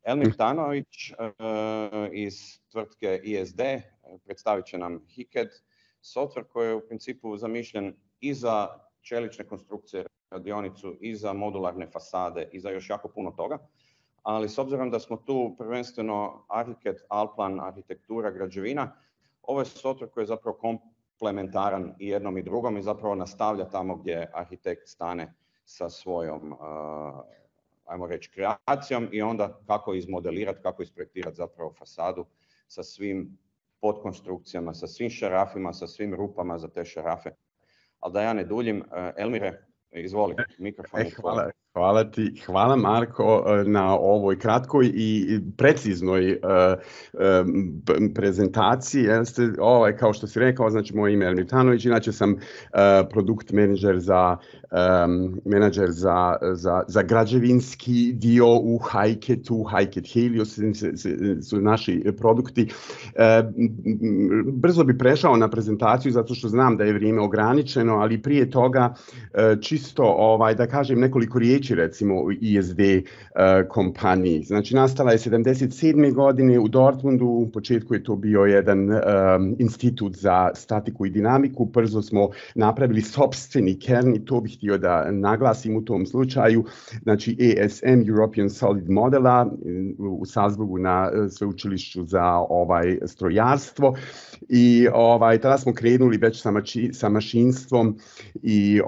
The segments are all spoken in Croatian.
Elmir Tanović iz tvrtke ISD predstavit će nam HICAD software koji je u principu zamišljen i za čelične konstrukcije, radionicu, i za modularne fasade, i za još jako puno toga. Ali s obzirom da smo tu prvenstveno Arhicad, Allplan, arhitektura, građevina, ovo je software koji je zapravo komplementaran i jednom i drugom i zapravo nastavlja tamo gdje arhitekt stane sa svojom, ajmo reći, kreacijom i onda kako izmodelirati, kako isprojektirati zapravo fasadu sa svim podkonstrukcijama, sa svim šarafima, sa svim rupama za te šarafe. Ali da ja ne duljim, Elmire, izvoli, mikrofon je tvoj. Hvala Marko na ovoj kratkoj i preciznoj prezentaciji. Kao što si rekao, znači moje ime je Elmir Tanović, inače sam produkt menadžer za građevinski dio u HiCAD-u. HiCAD Helios su naši produkti. Brzo bi prešao na prezentaciju zato što znam da je vrijeme ograničeno, ali prije toga čisto da kažem nekoliko riječi recimo u ISD kompaniji. Znači nastala je 77. godine u Dortmundu, u početku je to bio jedan institut za statiku i dinamiku, brzo smo napravili sopstveni kern i to bih htio da naglasim u tom slučaju, znači ESM, European Solid Modela u Salzburgu na sveučilištu za strojarstvo i tada smo krenuli već sa mašinstvom i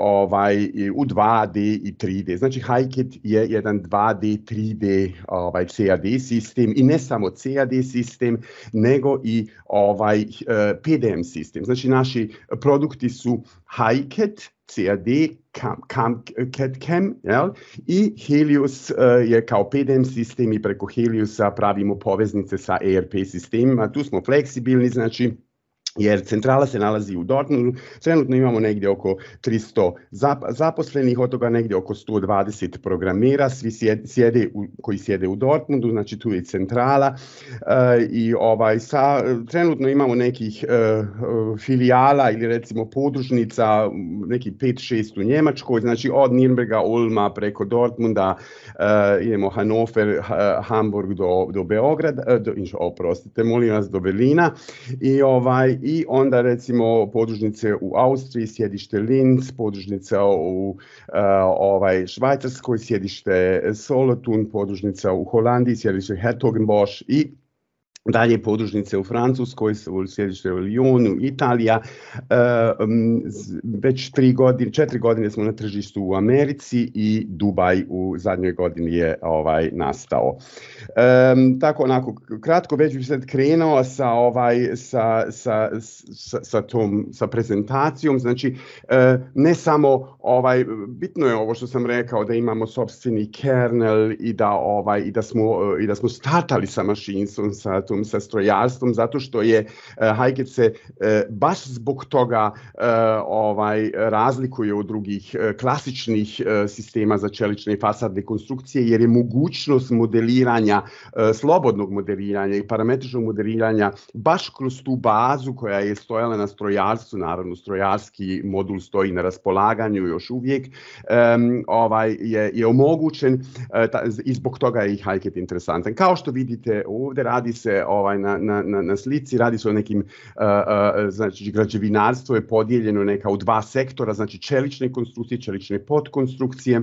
u 2D i 3D. Znači HiCAD je jedan 2D, 3D CAD sistem i ne samo CAD sistem, nego i PDM sistem. Znači naši produkti su HiCAD, CAD, CAD-CAM i Helios je kao PDM sistem i preko Heliosa pravimo poveznice sa ERP sistemima. Tu smo fleksibilni, znači jer centrala se nalazi u Dortmundu, trenutno imamo negdje oko 300 zaposlenih, od toga negdje oko 120 programera, svi koji sjede u Dortmundu, znači tu je centrala i trenutno imamo nekih filijala ili recimo podružnica, nekih 5-6 u Njemačkoj, znači od Nürnberga, Ulma preko Dortmunda, idemo Hannover, Hamburg do Beograda, oprostite, molim vas, do Berlina i onda recimo podružnice u Austriji, sjedište Linz, podružnica u Švajcarskoj, sjedište Solothurn, podružnica u Holandiji, sjedište Hertogenbosch i dalje podružnice u Francuskoj, sjedište u Lyonu, Italija. Već 4 godine smo na tržištu u Americi i Dubaj u zadnjoj godini je nastao. Tako onako kratko već bi sad krenuo sa prezentacijom. Znači ne samo bitno je ovo što sam rekao da imamo sopstveni kernel i da smo startali sa mašinstvom, sa strojarstvom, zato što je HiCAD se baš zbog toga razlikuje od drugih klasičnih sistema za čelične i fasadne konstrukcije, jer je mogućnost modeliranja, slobodnog modeliranja i parametričnog modeliranja baš kroz tu bazu koja je stojala na strojarstvu, naravno strojarski modul stoji na raspolaganju još uvijek, je omogućen i zbog toga je i HiCAD interesantan. Kao što vidite ovdje radi se na slici, radi se o nekim, znači građevinarstvo je podijeljeno neka u 2 sektora, znači čelične konstrukcije, čelične podkonstrukcije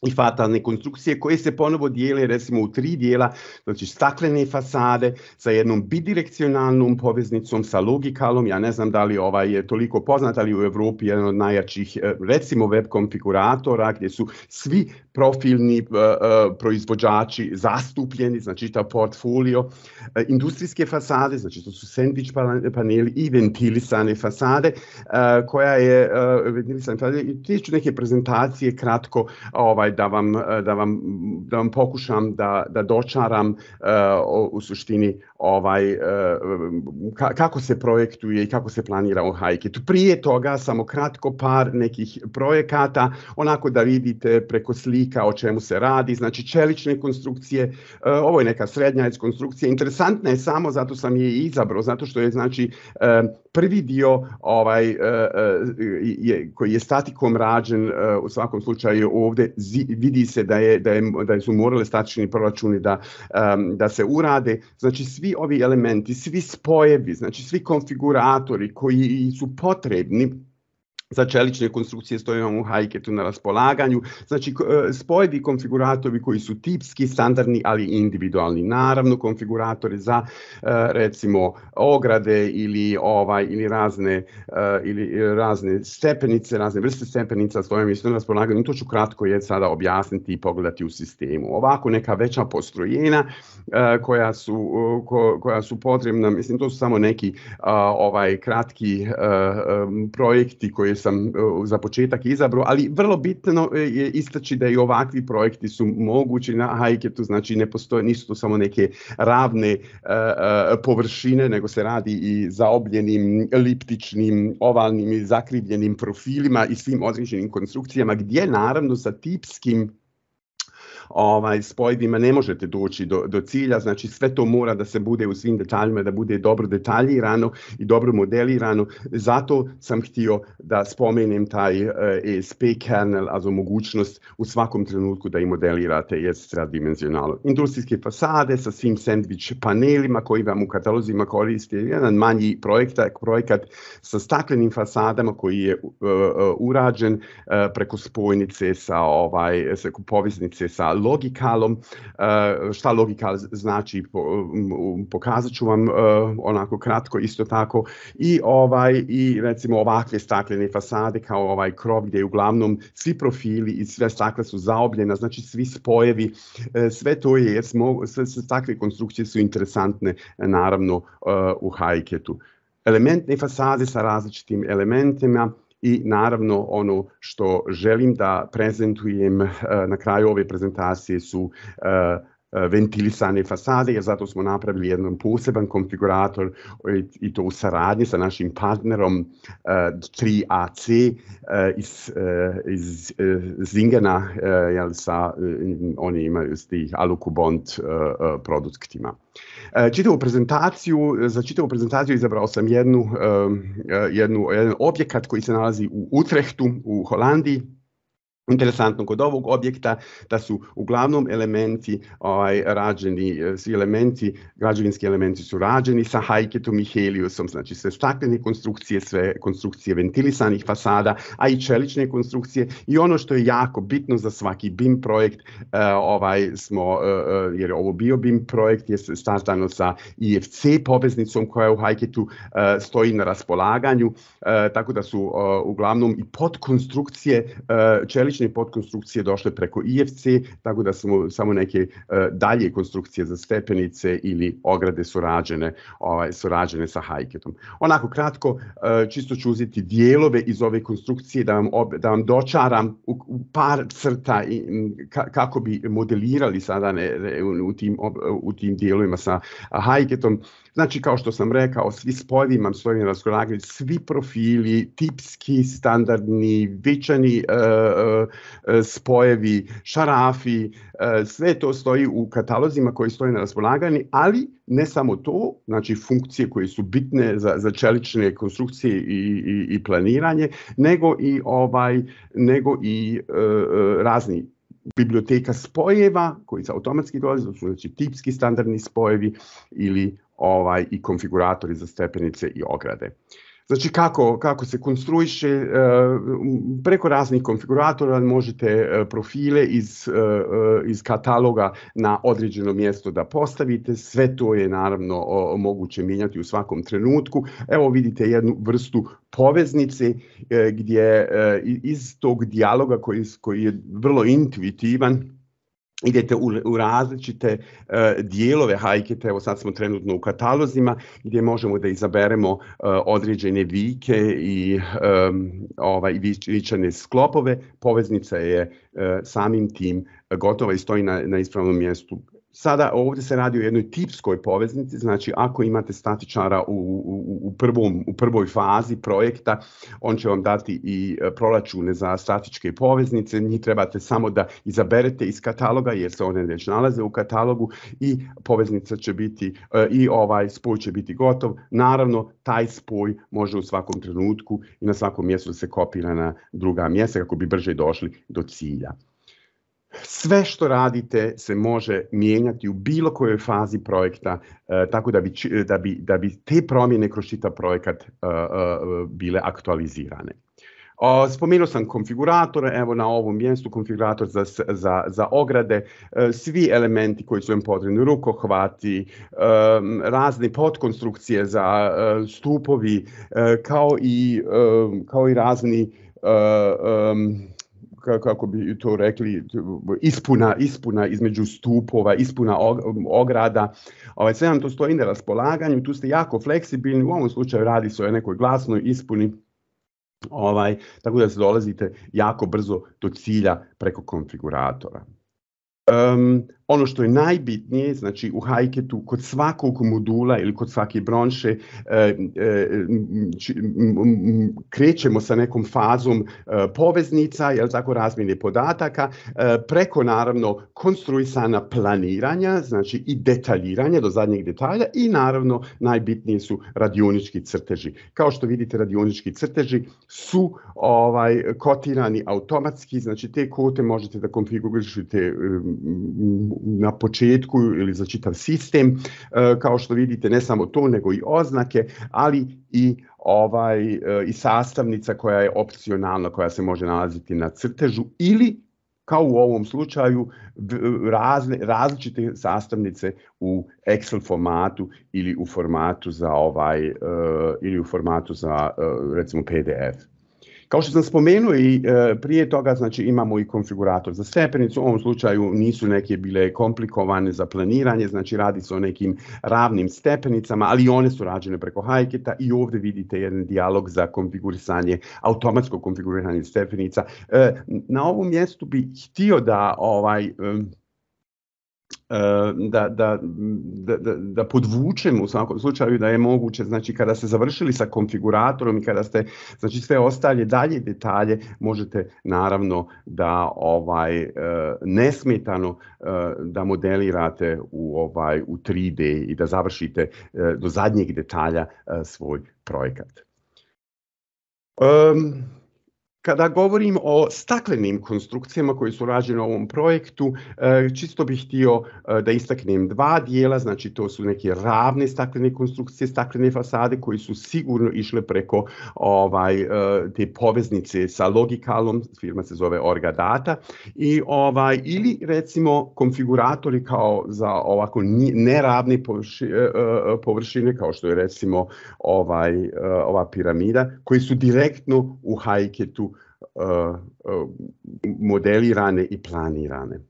i fasadne konstrukcije koje se ponovo dijele recimo u 3 dijela, znači staklene fasade sa jednom bidirekcionalnom poveznicom sa logikalom. Ja ne znam da li je toliko poznat, ali u Europi jedan od najjačih recimo web konfiguratora gdje su svi profilni proizvođači zastupljeni, znači ta portfolio, industrijske fasade, znači to su sandvič paneli i ventilisane fasade koja je ventilisane fasade. I tiču neke prezentacije kratko da vam pokušam da dočaram u suštini kako se projektuje i kako se planira u HiKitu. Prije toga samo kratko par nekih projekata, onako da vidite preko slika o čemu se radi, znači čelične konstrukcije, ovo je neka srednja konstrukcija, interesantna je samo, zato sam je izabrao, zato što je znači prvi dio koji je statikom rađen, u svakom slučaju ovdje vidi se da su morali statični proračuni da se urade. Znači svi ovi elementi, svi spojevi, znači svi konfiguratori koji su potrebni za čelične konstrukcije stoje u HiKitu na raspolaganju. Znači, spojevi konfiguratori koji su tipski, standardni, ali individualni. Naravno, konfiguratori za, recimo, ograde ili razne stepenice, razne vrste stepenica stoje isto na raspolaganju. To ću kratko sada objasniti i pogledati u sistemu. Ovako neka veća postrojenja koja su potrebna, mislim, to su samo neki kratki projekti koji sam za početak izabrao, ali vrlo bitno je istaći da i ovakvi projekti su mogući na HiKitu, znači nisu to samo neke ravne površine, nego se radi i zaobljenim, eliptičnim, ovalnim i zakrivljenim profilima i svim određenim konstrukcijama, gdje naravno sa tipskim spojevima ne možete doći do cilja, znači sve to mora da se bude u svim detaljima, da bude dobro detaljirano i dobro modelirano. Zato sam htio da spomenem taj ESP kernel, also mogućnost u svakom trenutku da i modelirate trodimenzionalno. Industrijske fasade sa svim sandvič panelima koji vam u katalozima koriste, jedan manji projekat sa staklenim fasadama koji je urađen preko spojnice sa poveznice sa logikalom. Šta logikal znači, pokazat ću vam onako kratko isto tako. I recimo ovakve staklene fasade kao ovaj krov gdje uglavnom svi profili i sve stakla su zaobljena, znači svi spojevi, sve to je, sve takve konstrukcije su interesantne naravno u HiKitu. Elementne fasade sa različitim elementima. I naravno ono što želim da prezentujem na kraju ove prezentacije su ventilisane fasade, jer zato smo napravili jedan poseban konfigurator i to u saradnji sa našim partnerom 3AC iz Zingena, oni imaju s tih Alucobond produktima. Za čitavu prezentaciju izabrao sam jedan objekat koji se nalazi u Utrechtu u Holandiji. Interesantno kod ovog objekta da su uglavnom elementi rađeni, svi elementi, građevinski elementi su rađeni sa HiKitom i Heliusom, znači sve staklene konstrukcije, sve konstrukcije ventilisanih fasada, a i čelične konstrukcije. I ono što je jako bitno za svaki BIM projekt, jer je ovo bio BIM projekt, je startano sa IFC poveznicom koja u HiKitu stoji na raspolaganju, tako da su uglavnom i podkonstrukcije, čelične podkonstrukcije došle preko IFC, tako da samo neke dalje konstrukcije za stepenice ili ograde su rađene sa HiKitom. Onako kratko, čisto ću uzeti dijelove iz ove konstrukcije da vam dočaram u par crta kako bi modelirali sada u tim dijelovima sa HiKitom. Znači, kao što sam rekao, svi spojevi vam stoji na raspolaganju, svi profili, tipski, standardni, vičani spojevi, šarafi, sve to stoji u katalozima koji stoje na raspolaganju, ali ne samo to, znači funkcije koje su bitne za čelične konstrukcije i planiranje, nego i razni biblioteka spojeva koji se automatski dolaze, znači tipski standardni spojevi ili i konfiguratori za stepenice i ograde. Znači kako se konstruiše, preko raznih konfiguratora možete profile iz kataloga na određeno mjesto da postavite, sve to je naravno moguće mijenjati u svakom trenutku. Evo vidite jednu vrstu poveznice gdje iz tog dijaloga koji je vrlo intuitivan, idete u različite dijelove HiKita, evo sad smo trenutno u katalozima gdje možemo da izaberemo određene vike i vičane sklopove. Poveznica je samim tim gotova i stoji na ispravnom mjestu. Sada ovdje se radi o jednoj tipskoj poveznici, znači ako imate statičara u prvoj fazi projekta, on će vam dati i proračune za statičke poveznice, njih trebate samo da izaberete iz kataloga jer se one već nalaze u katalogu i poveznica će biti i ovaj spoj će biti gotov. Naravno, taj spoj može u svakom trenutku i na svakom mjestu se kopira na druga mjesta kako bi brže došli do cilja. Sve što radite se može mijenjati u bilo kojoj fazi projekta, tako da bi te promjene kroz čitav projekat bile aktualizirane. Spomenuo sam konfiguratore, evo na ovom mjestu konfigurator za ograde, svi elementi koji su im potrebni, rukohvati, razne podkonstrukcije za stupovi, kao i razni kako bi to rekli, ispuna između stupova, ispuna ograda. Sve vam to stoji na raspolaganju, tu ste jako fleksibilni, u ovom slučaju radi se o nekoj glasnoj ispuni, tako da se dolazite jako brzo do cilja preko konfiguratora. Ono što je najbitnije, znači u HiCAD-u kod svakog modula ili kod svake bronše krećemo sa nekom fazom poveznica, tako razmjene podataka, preko naravno konstruisana planiranja, znači i detaljiranja do zadnjeg detalja i naravno najbitnije su radionički crteži. Kao što vidite, radionički crteži su kotirani automatski, znači te kote možete da konfigurišete na početku ili za čitav sistem, kao što vidite ne samo to nego i oznake, ali i sastavnica koja je opcionalna, koja se može nalaziti na crtežu ili kao u ovom slučaju različite sastavnice u Excel formatu ili u formatu za recimo PDF. Kao što sam spomenuo i prije toga, znači imamo i konfigurator za stepenicu, u ovom slučaju nisu neke bile komplikovane za planiranje, znači radi se o nekim ravnim stepenicama, ali one su rađene preko HiCAD-a i ovdje vidite jedan dijalog za konfigurisanje, automatsko konfiguriranje stepenica. Na ovom mjestu bih htio da podvučem u svakom slučaju da je moguće, znači kada ste završili sa konfiguratorom i kada ste, znači sve ostale dalje detalje možete naravno da nesmetano da modelirate u 3D i da završite do zadnjeg detalja svoj projekat. Kada govorim o staklenim konstrukcijama koji su rađene u ovom projektu, čisto bih htio da istaknem dva dijela, znači to su neke ravne staklene konstrukcije, staklene fasade koji su sigurno išle preko te poveznice sa Logicalom, firma se zove Orgadata, ili recimo konfiguratori kao za ovako neravne površine kao što je recimo ova piramida, koji su direktno u HiCAD-u modelirane i planirane.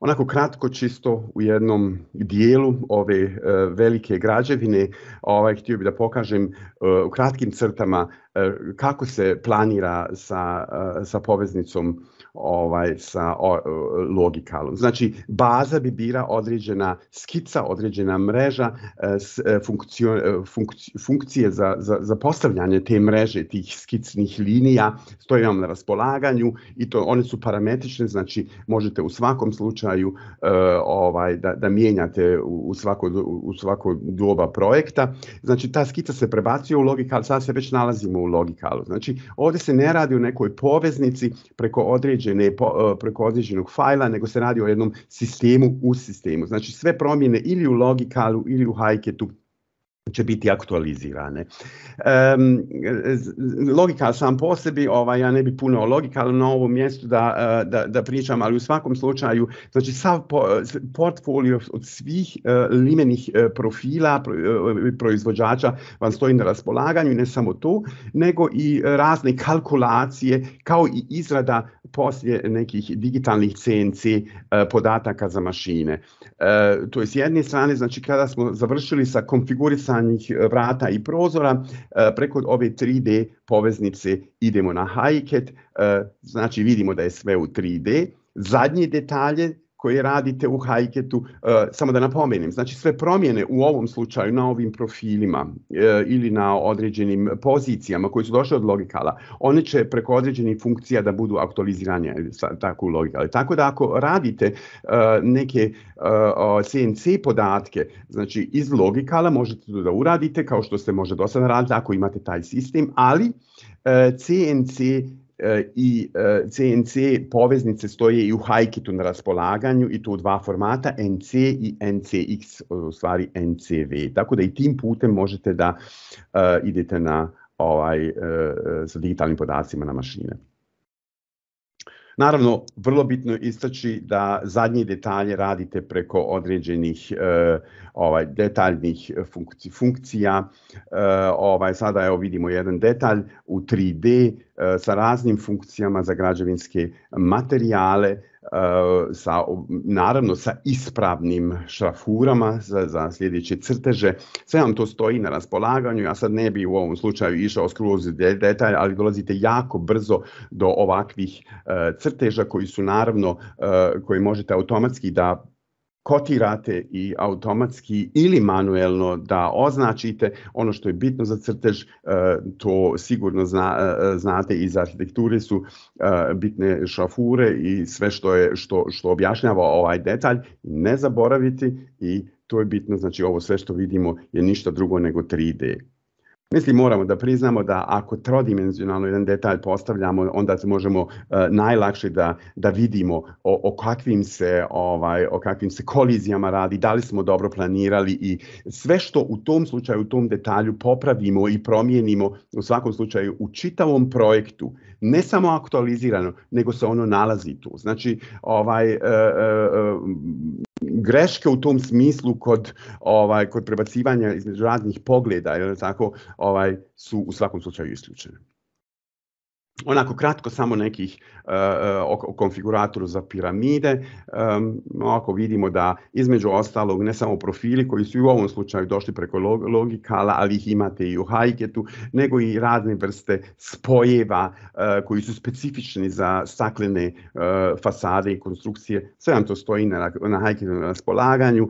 Onako kratko, čisto u jednom dijelu ove velike građevine, htio bih da pokažem u kratkim crtama kako se planira sa poveznicom sa Logicalom. Znači, baza bi bila određena skica, određena mreža, funkcije za postavljanje te mreže, tih skicnih linija, stoji vam na raspolaganju i one su parametrične, znači možete u svakom slučaju da mijenjate u svako doba projekta. Znači, ta skica se prebacuje u Logical, sad se već nalazimo u Logicalu. Znači, ovdje se ne radi o nekoj poveznici preko određenog fajla, nego se radi o jednom sistemu u sistemu. Znači, sve promjene ili u Logicalu ili u HiCAD-u će biti aktualizirane. Logical sam po sebi, ja ne bi puno o Logicalu na ovom mjestu da pričam, ali u svakom slučaju, znači sav portfolio od svih limenih profila proizvođača vam stoji na raspolaganju i ne samo to, nego i razne kalkulacije kao i izrada poslije nekih digitalnih CNC podataka za mašine. To je s jedne strane, znači kada smo završili sa konfigurisanjem vrata i prozora, preko ove 3D poveznice idemo na HiCAD, znači vidimo da je sve u 3D. Zadnje detalje koje radite u Hiketu, samo da napomenem, znači sve promjene u ovom slučaju na ovim profilima ili na određenim pozicijama koji su došli od logikala, one će preko određenih funkcija da budu aktualizirane tako u logikali. Tako da ako radite neke CNC podatke, znači iz logikala možete to da uradite kao što ste možda do sada radili ako imate taj sistem, ali CNC i CNC poveznice stoje i u Hiketu na raspolaganju i to u dva formata, NC i NCX, u stvari NCV. Tako da i tim putem možete da idete na sa digitalnim podacima na mašine. Naravno, vrlo bitno je istaći da zadnje detalje radite preko određenih detaljnih funkcija. Sada evo vidimo jedan detalj u 3D sa raznim funkcijama za građevinske materijale, naravno sa ispravnim šrafurama za sljedeće crteže. Sve vam to stoji na raspolaganju. Ja sad ne bi u ovom slučaju išao skroz detalj, ali dolazite jako brzo do ovakvih crteža koji su naravno, koji možete automatski da kotirate i automatski ili manuelno da označite. Ono što je bitno za crtež, to sigurno znate, iz arhitekture su bitne šrafure i sve što objašnjava ovaj detalj. Ne zaboraviti, i to je bitno, znači ovo sve što vidimo je ništa drugo nego 3D. Mislim, moramo da priznamo da ako trodimenzionalno jedan detalj postavljamo, onda možemo najlakše da vidimo o kakvim se kolizijama radi, da li smo dobro planirali, i sve što u tom slučaju, u tom detalju popravimo i promijenimo, u svakom slučaju u čitavom projektu, ne samo aktualizirano, nego se ono nalazi tu. Znači, greške u tom smislu kod prebacivanja između raznih pogleda, su u svakom slučaju isključene. Onako kratko samo nekih o konfiguratoru za piramide. Ako vidimo da između ostalog ne samo profili koji su i u ovom slučaju došli preko logikala, ali ih imate i u Hiketu, nego i razne vrste spojeva koji su specifični za staklene fasade i konstrukcije. Sve vam to stoji na Hiketu na raspolaganju.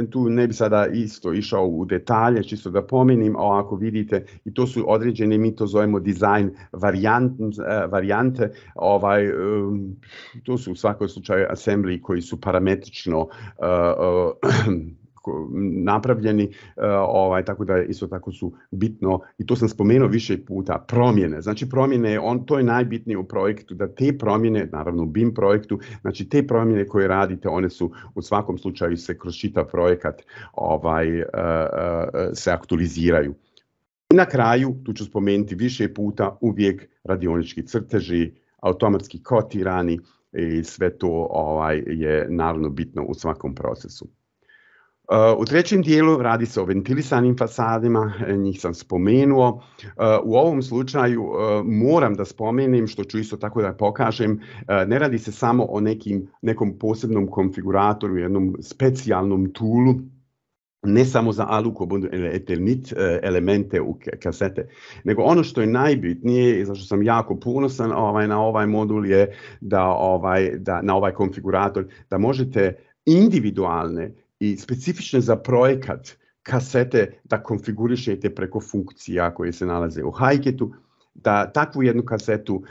Tu ne bi sada isto išao u detalje, čisto da pomenim. Ako vidite, i to su određene, mi to zovemo dizajn varijante, to su u svakom slučaju assembly koji su parametrično napravljeni, tako da isto tako su bitno, i to sam spomenuo više puta, promjene. Znači promjene, to je najbitnije u projektu, da te promjene, naravno u BIM projektu, znači te promjene koje radite, one su u svakom slučaju se kroz čitav projekat se aktualiziraju. I na kraju, tu ću spomenuti više puta, uvijek radionički crteži, automatski kotirani, i sve to je naravno bitno u svakom procesu. U trećem dijelu radi se o ventilisanim fasadima, njih sam spomenuo. U ovom slučaju moram da spomenem, što ću isto tako da pokažem, ne radi se samo o nekom posebnom konfiguratoru, jednom specijalnom toolu, ne samo za Alucobond ili Eternit elemente u kasete, nego ono što je najbitnije i zašto sam jako ponosan na ovaj modul je da na ovaj konfigurator, da možete individualne i specifične za projekat kasete da konfigurišete preko funkcija koje se nalaze u Hiketu, da takvu jednu kasetu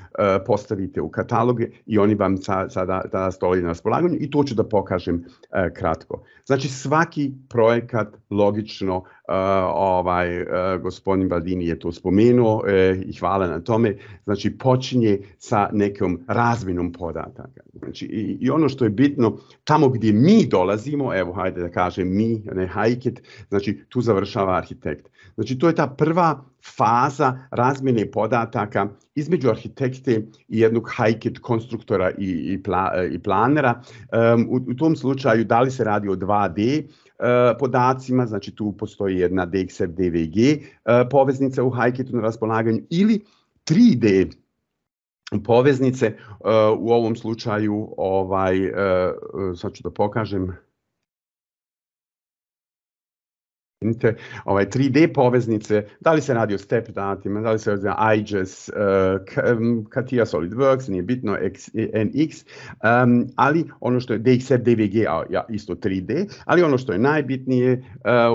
postavite u kataloge i oni vam sada stoji na raspolaganju, i to ću da pokažem kratko. Znači svaki projekat logično, gospodin Baldini je to spomenuo i hvala na tome, znači počinje sa nekom razmjenom podataka. Znači, i ono što je bitno, tamo gdje mi dolazimo, evo hajde da kažem mi, ne Hiket, znači tu završava arhitekt. Znači to je ta prva faza razmjene podataka između arhitekte i jednog Hiket konstruktora i planera. U tom slučaju da li se radi o 2D podacima, znači tu postoji jedna DXF DVG poveznica u Hiketu na raspolaganju, ili 3D poveznice, u ovom slučaju, sad ću da pokažem. 3D poveznice, da li se radi o step datima, da li se radi o IGES, CATIA SolidWorks, nije bitno, NX, ali ono što je DXF, DVG, isto 3D, ali ono što je najbitnije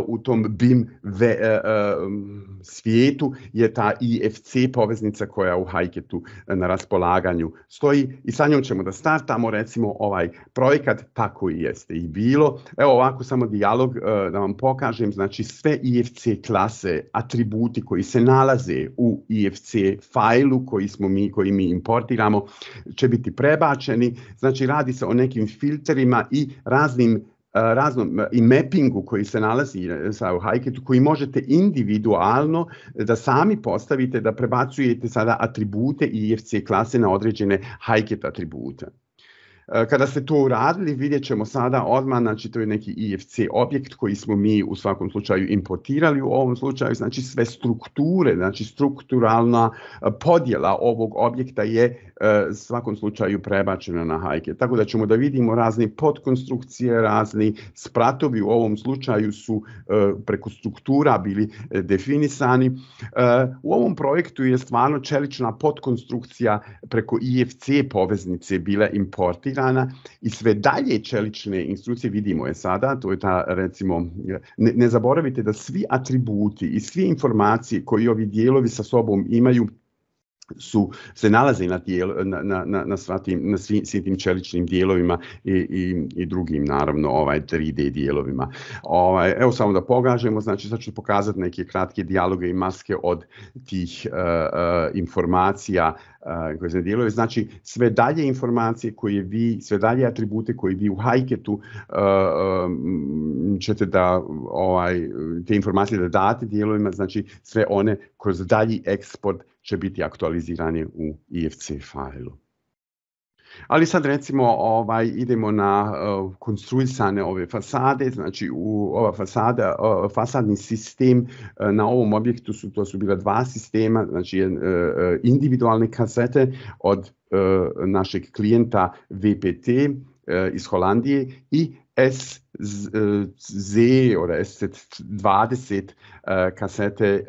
u tom BIM svijetu je ta IFC poveznica koja u HiCAD-u na raspolaganju stoji i sa njom ćemo da startamo, recimo ovaj projekat, tako i jeste i bilo. Evo ovako samo dijalog da vam pokažem, znači sve IFC klase, atributi koji se nalaze u IFC fajlu koji mi importiramo će biti prebačeni, znači radi se o nekim filterima i raznom i mappingu koji se nalazi u HiCAD-u koji možete individualno da sami postavite, da prebacujete sada atribute IFC klase na određene HiCAD atribute. Kada ste to uradili, vidjet ćemo sada odmah, znači to je neki IFC objekt koji smo mi u svakom slučaju importirali u ovom slučaju, znači sve strukture, znači strukturalna podjela ovog objekta je u svakom slučaju prebačena na HiCAD. Tako da ćemo da vidimo razne podkonstrukcije, razni spratovi u ovom slučaju su preko struktura bili definisani. U ovom projektu je stvarno čelična podkonstrukcija preko IFC poveznice bila importirana i sve dalje čelične instrukcije, vidimo je sada, to je ta recimo, ne zaboravite da svi atributi i sve informacije koji ovi dijelovi sa sobom imaju se nalaze na svim tim čeličnim dijelovima i drugim naravno 3D dijelovima. Evo samo da pokažemo, znači sad ću pokazati neke kratke dijaloge i maske od tih informacija koje se dijelove. Znači sve dalje informacije koje vi, sve dalje atribute koje vi u HiCAD-u ćete da te informacije da date dijelovima, znači sve one kroz dalji eksport će biti aktualizirani u IFC fajlu. Ali sad recimo idemo na konstruisane ove fasade, znači ova fasada, fasadni sistem na ovom objektu to su bila dva sistema, znači individualne kasete od našeg klijenta VPT iz Holandije i SZ20 kasete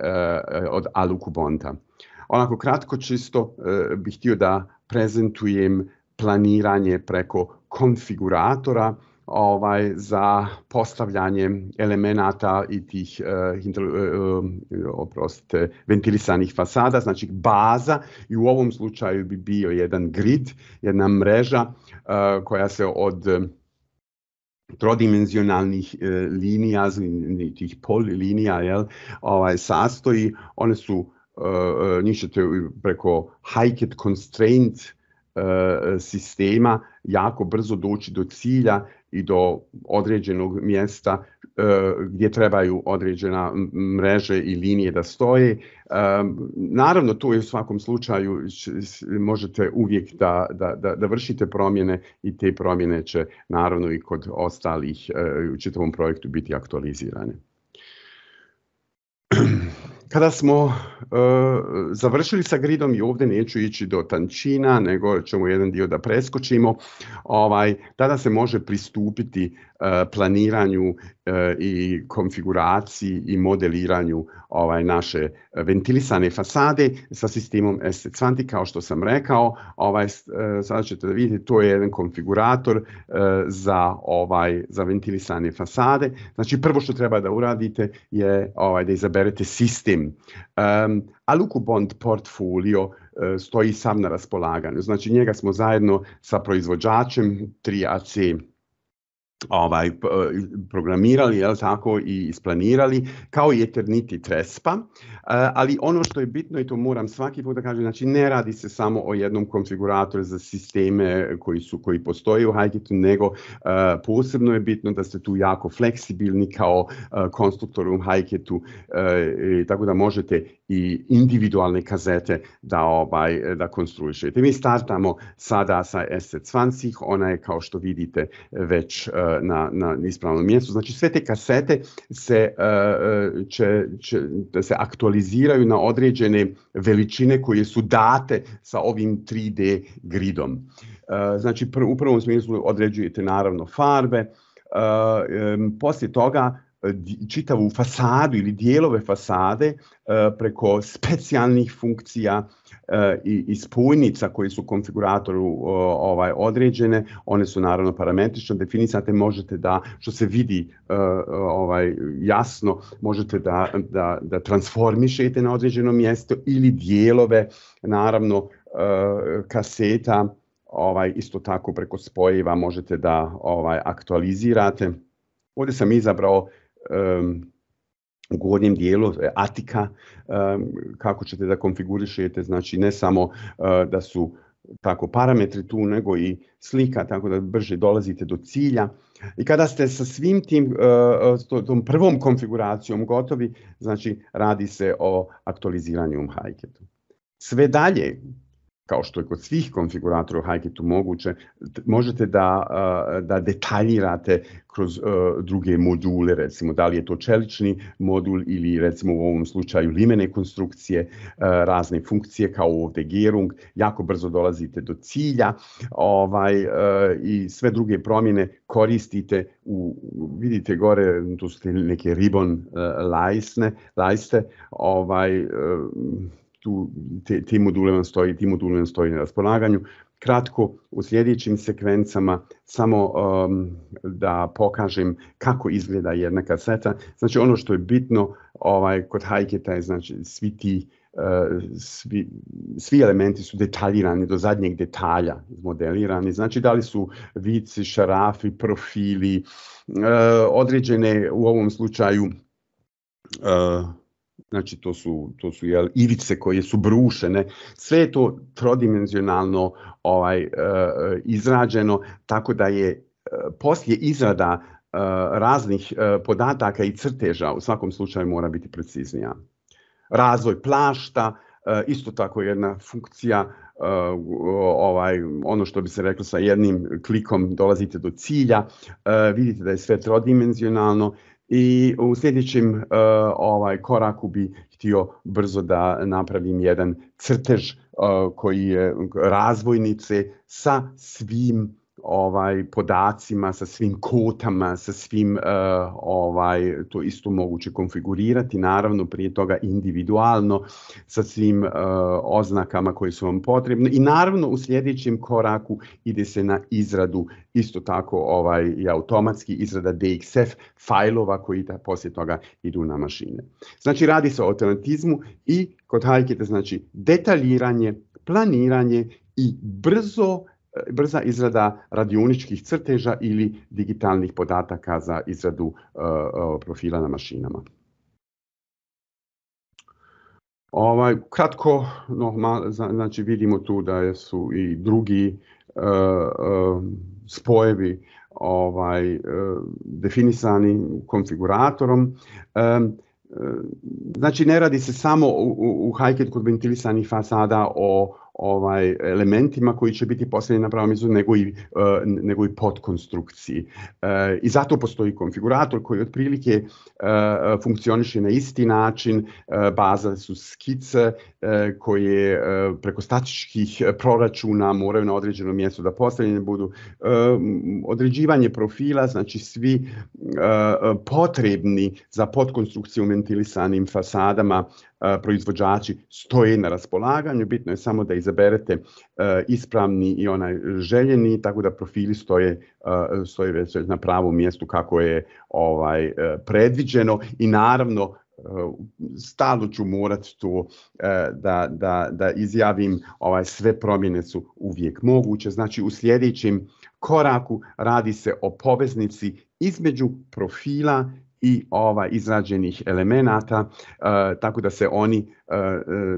od Alucubonta. Onako kratko čisto bih htio da prezentujem planiranje preko konfiguratora za postavljanje elemenata i tih ventilisanih fasada, znači baza, i u ovom slučaju bi bio jedan grid, jedna mreža koja se od trodimenzionalnih linija, tih polilinija sastoji. One su, njih ćete preko HiCAD constraint sistema jako brzo doći do cilja i do određenog mjesta gdje trebaju određena mreže i linije da stoje. Naravno, to je u svakom slučaju, možete uvijek da vršite promjene i te promjene će naravno i kod ostalih u čitavom projektu biti aktualizirane. Kada smo završili sa gridom, i ovdje neću ići do tančina, nego ćemo jedan dio da preskočimo, tada se može pristupiti planiranju i konfiguraciji i modeliranju naše ventilisane fasade sa sistemom SC20, kao što sam rekao. Sada ćete da vidite, to je jedan konfigurator za ventilisane fasade. Znači, prvo što treba da uradite je da izaberete sistem. Alucubond portfolio stoji sam na raspolaganju. Znači, njega smo zajedno sa proizvođačem 3AC programirali, tako, i isplanirali, kao i Eternity Trespa, ali ono što je bitno, i to moram svaki put da kažem, znači ne radi se samo o jednom konfiguratoru za sisteme koji postoje u HiCAD-u, nego posebno je bitno da ste tu jako fleksibilni kao konstruktor u HiCAD-u, tako da možete i individualne kazete da konstruišete. Mi startamo sada sa SC20, ona je, kao što vidite, već na ispravnom mjestu. Znači sve te kasete se aktualiziraju na određene veličine koje su date sa ovim 3D gridom. Znači u prvom smislu određujete naravno farbe, poslije toga čitavu fasadu ili dijelove fasade preko specijalnih funkcija i spojnica koje su konfiguratoru određene. One su naravno parametrično definisane, možete da, što se vidi jasno, možete da transformišete na određeno mjesto ili dijelove, naravno kaseta, isto tako preko spojeva možete da aktualizirate. Ovdje sam izabrao u gornjem dijelu Atika, kako ćete da konfigurišete, znači ne samo da su tako parametri tu, nego i slika, tako da brže dolazite do cilja. I kada ste sa svim tim, tom prvom konfiguracijom gotovi, znači radi se o aktualiziranju u HiCadu. Sve dalje, kao što je kod svih konfiguratora u HiCadu moguće, možete da detaljirate kroz druge module, recimo da li je to čelični modul ili recimo u ovom slučaju limene konstrukcije, razne funkcije kao ovdje Gerung, jako brzo dolazite do cilja i sve druge promjene koristite vidite gore, tu su neke ribbon lajste, ti module vam stoji na raspolaganju. Kratko, u sljedećim sekvencama samo da pokažem kako izgleda jedna kaseta. Znači ono što je bitno kod HiCada je, znači svi elementi su detaljirani do zadnjeg detalja, modelirani. Znači da li su vici, šarafi, profili, određene u ovom slučaju znači to su ivice koje su brušene, sve je to trodimenzionalno izrađeno, tako da je poslije izrada raznih podataka i crteža u svakom slučaju mora biti preciznija. Razvoj plašta, isto tako jedna funkcija, ono što bi se reklo sa jednim klikom dolazite do cilja, vidite da je sve trodimenzionalno. I u sljedećem koraku bi htio brzo da napravim jedan crtež koji je razvojnice sa svim podacima, sa svim kotama, sa svim, to isto moguće konfigurirati, naravno prije toga individualno, sa svim oznakama koje su vam potrebne i naravno u sljedećem koraku ide se na izradu, isto tako i automatski izrada DXF fajlova koji poslije toga idu na mašine. Znači radi se o automatizmu i kod HiCada znači detaljiranje, planiranje i brza izrada radioničkih crteža ili digitalnih podataka za izradu profila na mašinama. Kratko, znači vidimo tu da su i drugi spojevi definisani konfiguratorom. Znači ne radi se samo u HiCadu kod ventilisanih fasada o elementima koji će biti postavljeni na pravom mjestu, nego i podkonstrukciji. I zato postoji konfigurator koji otprilike funkcioniše na isti način. Baza su skice koje preko statičkih proračuna moraju na određenom mjestu da postavljene budu. Određivanje profila, znači svi potrebni za podkonstrukciju ventilisanim fasadama proizvođači stoje na raspolaganju. Bitno je samo da izaberete ispravni i onaj željeni, tako da profili stoje već na pravom mjestu kako je predviđeno i naravno stalno ću morati to da izjavim, sve promjene su uvijek moguće. Znači u sljedećem koraku radi se o poveznici između profila i izrađenih elemenata, tako da se oni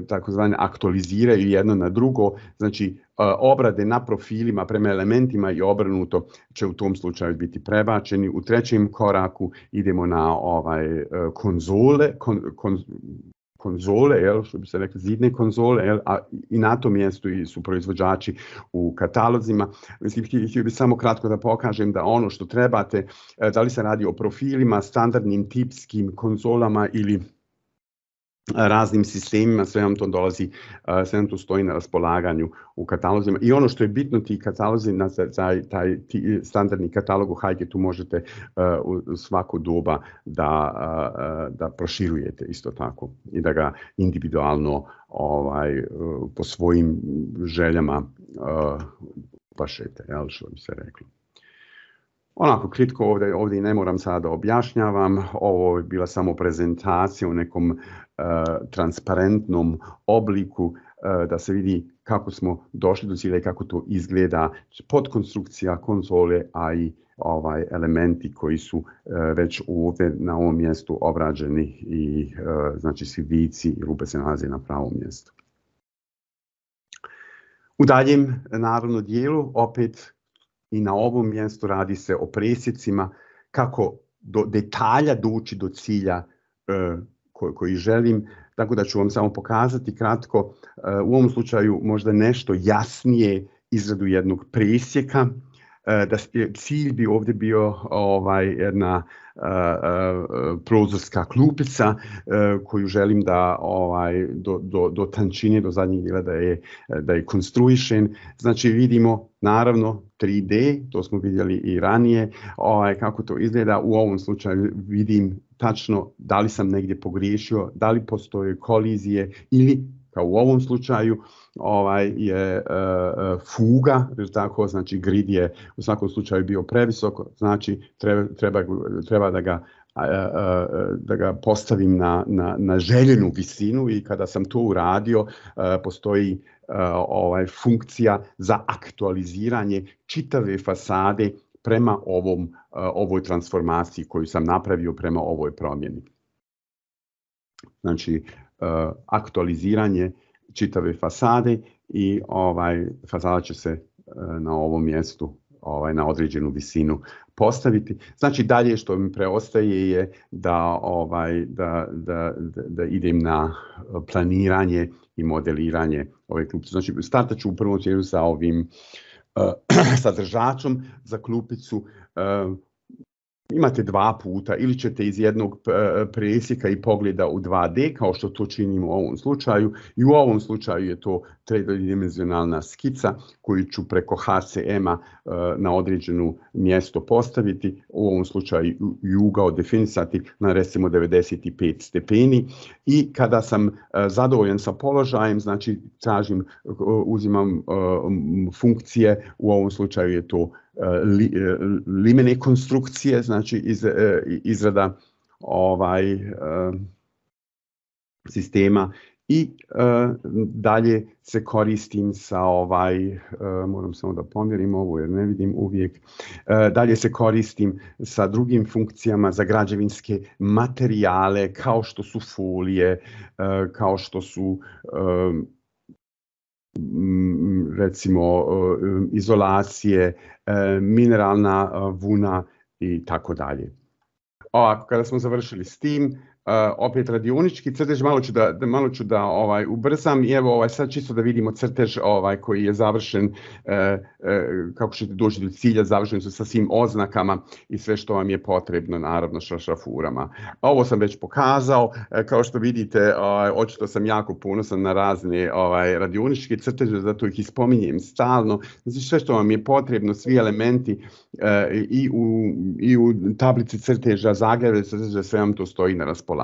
takozvane aktualiziraju jedno na drugo, znači obrade na profilima prema elementima i obrnuto će u tom slučaju biti prebačeni. U trećem koraku idemo na konzole, što bi se rekli zidne konzole, a i na tom mjestu su proizvođači u katalozima. Mislim, htio bih samo kratko da pokažem da ono što trebate, da li se radi o profilima, standardnim tipskim konzolama ili raznim sistemima, sve nam to dolazi, sve nam to stoji na raspolaganju u katalozima. I ono što je bitno, ti katalozi, taj standardni katalog u HiGetu možete u svako doba da proširujete isto tako i da ga individualno po svojim željama pašete, jel, što bi se reklo. Onako, kritko ovdje ne moram sada objašnjavam, ovo je bila samo prezentacija u nekom transparentnom obliku da se vidi kako smo došli do cilja i kako to izgleda podkonstrukcija konzole, a i elementi koji su već ovdje na ovom mjestu obrađeni i znači svi vici i rupe se nalaze na pravom mjestu. U daljem naravno dijelu opet i na ovom mjestu radi se o presjecima kako do detalja doći do cilja koji želim, tako da ću vam samo pokazati kratko, u ovom slučaju možda nešto jasnije izradu jednog presjeka, da cilj bi ovdje bio jedna prozorska klupica koju želim da do tančine, do zadnjeg dijela da je konstruišen. Znači vidimo naravno 3D, to smo vidjeli i ranije, kako to izgleda. U ovom slučaju vidim tačno da li sam negdje pogriješio, da li postoje kolizije ili kao u ovom slučaju je fuga, tako, znači grid je u svakom slučaju bio previsoko, znači treba da ga postavim na željenu visinu i kada sam to uradio postoji funkcija za aktualiziranje čitave fasade prema ovoj transformaciji koju sam napravio prema ovoj promjeni. Znači, aktualiziranje čitave fasade i fasada će se na ovom mjestu na određenu visinu postaviti. Znači dalje što mi preostaje je da idem na planiranje i modeliranje ove klupice. Znači startat ću u prvom smjeru sa ovim sadržačom za klupicu. Imate dva puta, ili ćete iz jednog presjeka i pogleda u 2D, kao što to činimo u ovom slučaju. I u ovom slučaju je to trodimenzionalna skica koju ću preko HCM-a na određenu mjesto postaviti. U ovom slučaju i ugao definisati na recimo 95 stepeni. I kada sam zadovoljan sa položajem, znači uzimam funkcije, u ovom slučaju je to limene konstrukcije, znači izrada sistema i dalje se koristim sa moram samo da pomjerim ovo jer ne vidim uvijek, dalje se koristim sa drugim funkcijama za građevinske materijale kao što su folije, kao što su recimo izolacije, mineralna vuna i tako dalje. Ovako, kada smo završili s tim, opet radionički crtež, malo ću da ubrzam i evo sad čisto da vidimo crtež koji je završen, kako ćete doći do cilja, završen su sa svim oznakama i sve što vam je potrebno, naravno sa šrafurama. Ovo sam već pokazao, kao što vidite, očito sam jako ponosan na razne radioničke crteže, zato ih ispominjem stalno. Znači sve što vam je potrebno, svi elementi i u tablici crteža, zagrade crteža, sve vam to stoji na raspolaganju.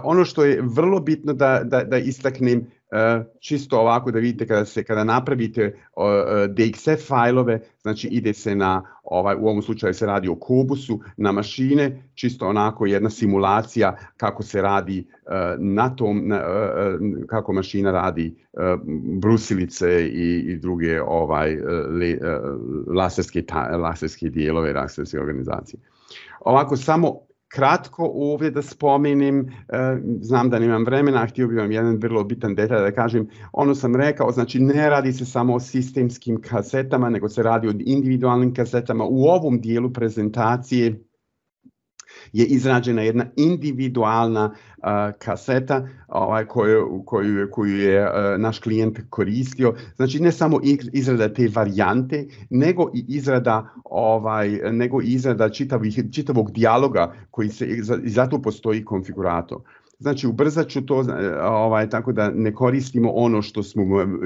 Ono što je vrlo bitno da istaknem, čisto ovako da vidite kada napravite DXF fajlove, znači ide se na, u ovom slučaju se radi o Kobusu, na mašine, čisto onako jedna simulacija kako se radi na tom, kako mašina radi brusilice i druge laserske dijelove, laserske organizacije. Ovako samo kratko ovdje da spomenem, znam da nemam vremena, htio bih vam jedan vrlo bitan detalj da kažem. Ono sam rekao, znači ne radi se samo o sistemskim kasetama, nego se radi o individualnim kasetama. U ovom dijelu prezentacije je izrađena jedna individualna kaseta koju je naš klijent koristio. Znači ne samo izrada te varijante, nego i izrada čitavog dijaloga koji se, i zato postoji konfigurator. Znači, ubrzat ću to, tako da ne koristimo ono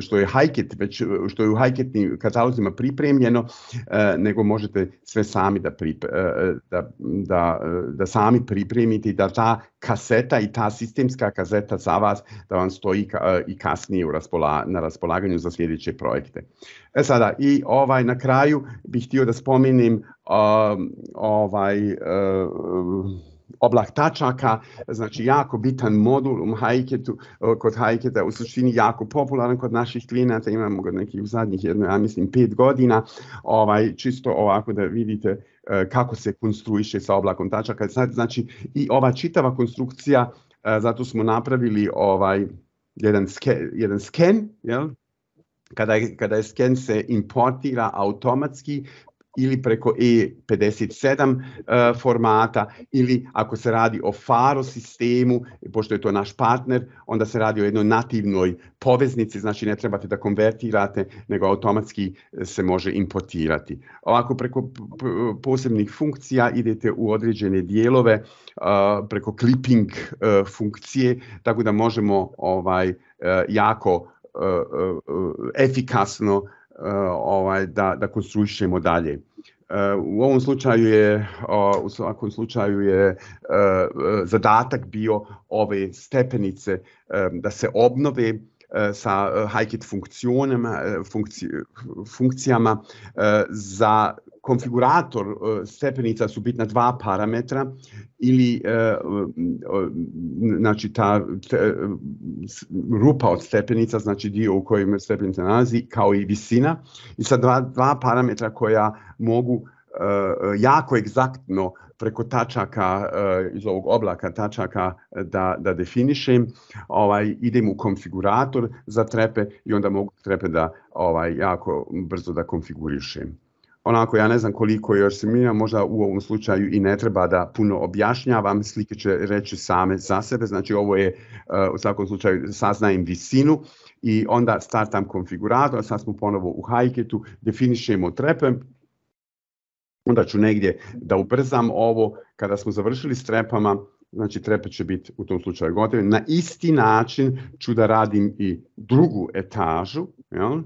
što je HiCAD, već što je u HiCAD-nim katalozima pripremljeno, nego možete sve sami da sami pripremite i da ta kaseta i ta sistemska kaseta za vas da vam stoji i kasnije na raspolaganju za sljedeće projekte. Sada, i na kraju bih htio da spomenem oblak tačaka, znači jako bitan modul kod HiCAD-a, u suštini jako popularan kod naših klijenata, imamo ga nekih u zadnjih, ja mislim, 5 godina, čisto ovako da vidite kako se konstruiše sa oblakom tačaka. Znači, i ova čitava konstrukcija, zato smo napravili jedan sken, jel? Kada je sken se importira automatski, ili preko E57 formata, ili ako se radi o FARO sistemu, pošto je to naš partner, onda se radi o jednoj nativnoj poveznici, znači ne trebate da konvertirate, nego automatski se može importirati. Ovako preko posebnih funkcija idete u određene dijelove, preko clipping funkcije, tako da možemo jako efikasno da konstruišemo dalje. U ovom slučaju u svakom slučaju je zadatak bio ove stepenice da se obnove sa HiCAD funkcijama. Za konfigurator stepenica su bitna 2 parametra, ili znači ta rupa od stepenica, znači dio u kojem stepenica nalazi, kao i visina, i sa 2 parametra koja mogu jako egzaktno preko tačaka iz ovog oblaka tačaka da definišem, idem u konfigurator za trepe i onda mogu trepe da jako brzo da konfigurišem. Onako, ja ne znam koliko još se mijenja, možda u ovom slučaju i ne treba da puno objašnjavam, slike će reći same za sebe, znači ovo je u svakom slučaju saznajem visinu i onda startam konfigurator, sad smo ponovo u HiCAD-u, definišemo trepe, onda ću negdje da ubrzam ovo, kada smo završili s trepama, znači trepe će biti u tom slučaju gotove. Na isti način ću da radim i drugu etažu, jel?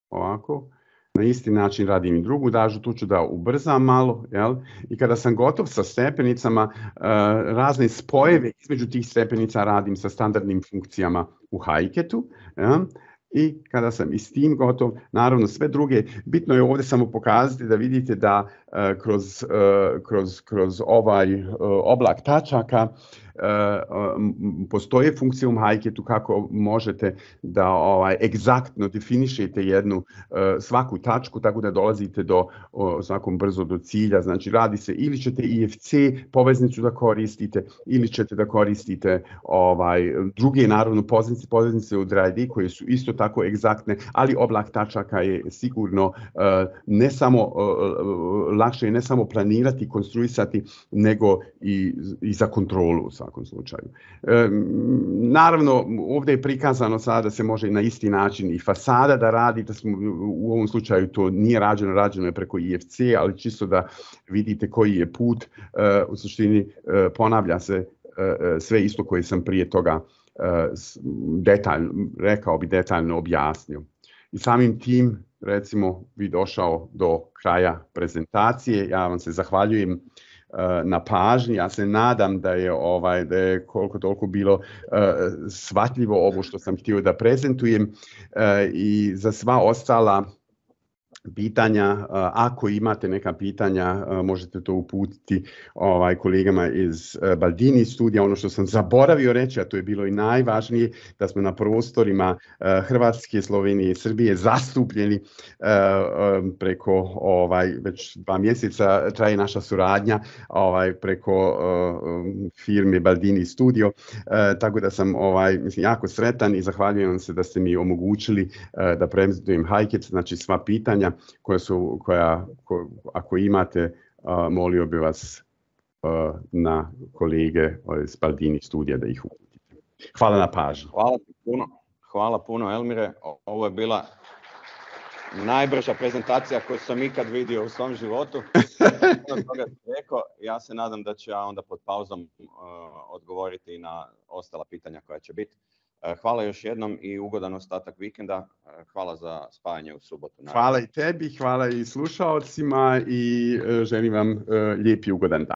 Ovako. Na isti način radim i drugu etažu, tu ću da ubrzam malo, jel? I kada sam gotov sa stepenicama, razne spojeve između tih stepenica radim sa standardnim funkcijama u HiCAD-u, jel? I kada sam i s tim gotov, naravno sve druge, bitno je ovdje samo pokazati da vidite da kroz ovaj oblak tačaka postoje funkcije u HiCAD-u kako možete da egzaktno definišete svaku tačku, tako da dolazite svakom brzo do cilja. Znači radi se, ili ćete IFC poveznicu da koristite, ili ćete da koristite druge naravno poveznice od 3D koje su isto tako egzaktne, ali oblak tačaka je sigurno ne samo lakše je ne samo planirati, konstruisati, nego i za kontrolu u svakom slučaju. Naravno, ovdje je prikazano sada da se može na isti način i fasada da radi, da smo, u ovom slučaju to nije rađeno je preko IFC, ali čisto da vidite koji je put, u suštini ponavlja se sve isto koje sam prije toga detaljno objasnio. I samim tim, recimo, bi došao do kraja prezentacije. Ja vam se zahvaljujem na pažnji. Ja se nadam da je koliko toliko bilo shvatljivo ovo što sam htio da prezentujem, i za sva ostala pitanja, ako imate neka pitanja, možete to uputiti kolegama iz Baldini studija. Ono što sam zaboravio reći, a to je bilo i najvažnije, da smo na prostorima Hrvatske, Slovenije i Srbije zastupljeni preko već 2 mjeseca traje naša suradnja preko firme Baldini studio, tako da sam jako sretan i zahvaljujem vam se da ste mi omogućili da prezentujem HiCAD. Znači sva pitanja ako imate, molio bi vas na kolege iz Baldini studija da ih uputite. Hvala na pažnju. Hvala puno Elmire. Ovo je bila najbrža prezentacija koju sam ikad vidio u svom životu. Ja se nadam da ću ja onda pod pauzom odgovoriti odgovoriti i na ostala pitanja koja će biti. Hvala još jednom i ugodan ostatak vikenda. Hvala za spajanje u subotu. Hvala i tebi, hvala i slušaocima i želim vam lijep i ugodan dan.